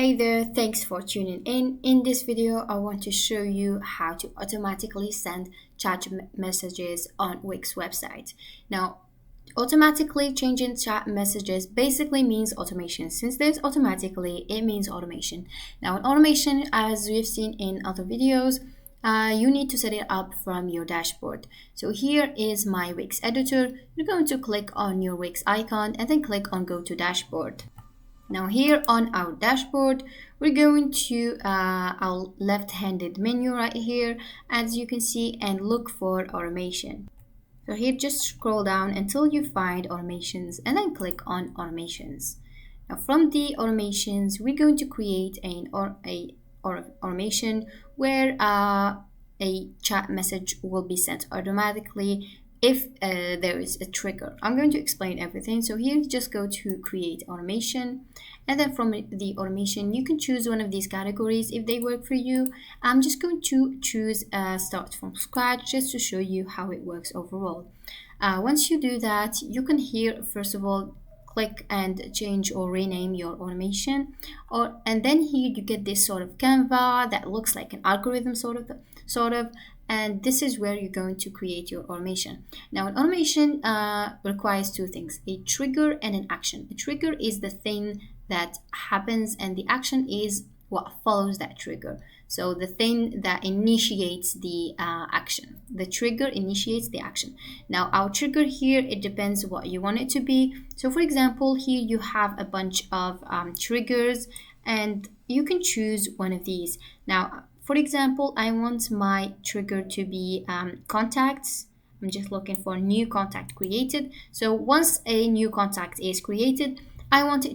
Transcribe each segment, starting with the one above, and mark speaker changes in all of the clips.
Speaker 1: Hey there, thanks for tuning in. In this video, I want to show you how to automatically send chat messages on Wix website. Now, automatically changing chat messages basically means automation. Since there's automatically, it means automation. Now, in automation, as we've seen in other videos, you need to set it up from your dashboard. So here is my Wix editor. You're going to click on your Wix icon and then click on Go to Dashboard. Now here on our dashboard, we're going to our left-handed menu right here, as you can see, and look for automation. So here, just scroll down until you find automations and then click on automations. Now from the automations, we're going to create an automation where a chat message will be sent automatically if there is a trigger. I'm going to explain everything. So here, just go to create automation, and then from the automation you can choose one of these categories if they work for you. I'm just going to choose start from scratch just to show you how it works overall. Once you do that, you can here first of all click and change or rename your automation, and then here you get this sort of Canva that looks like an algorithm sort of, and this is where you're going to create your automation. Now an automation requires two things: a trigger and an action. A trigger is the thing that happens, and the action is what follows that trigger. So the thing that initiates the action. The trigger initiates the action. Now our trigger here, it depends what you want it to be. So for example, here you have a bunch of triggers, and you can choose one of these. Now for example, I want my trigger to be contacts. I'm just looking for a new contact created. So once a new contact is created, I want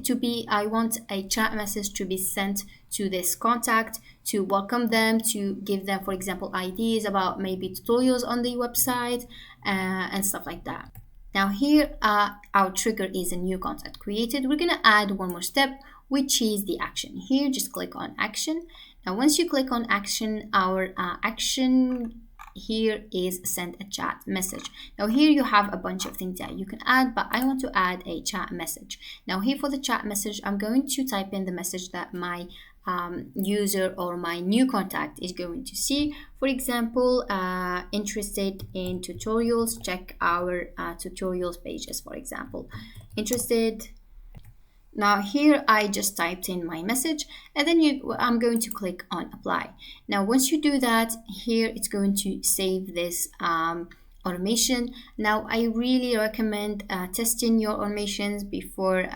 Speaker 1: a chat message to be sent to this contact to welcome them, to give them, for example, ideas about maybe tutorials on the website and stuff like that. Now here, our trigger is a new contact created. We're gonna add one more step, which is the action. Here, just click on action. Now once you click on action, our action here is send a chat message. Now here you have a bunch of things that you can add, but I want to add a chat message. Now here for the chat message, I'm going to type in the message that my user or my new contact is going to see. For example, interested in tutorials, check our tutorials pages, for example. Interested. Now here I just typed in my message, and then I'm going to click on apply. Now once you do that, here it's going to save this automation. Now I really recommend testing your automations before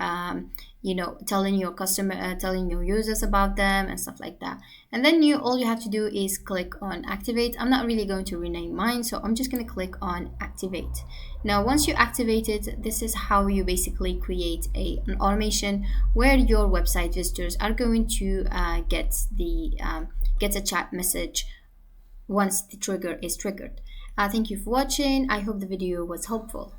Speaker 1: telling your customer, telling your users about them and stuff like that. And then all you have to do is click on activate. I'm not really going to rename mine, so I'm just going to click on activate. Now once you activate it, this is how you basically create an automation where your website visitors are going to get a chat message once the trigger is triggered. Thank you for watching. I hope the video was helpful.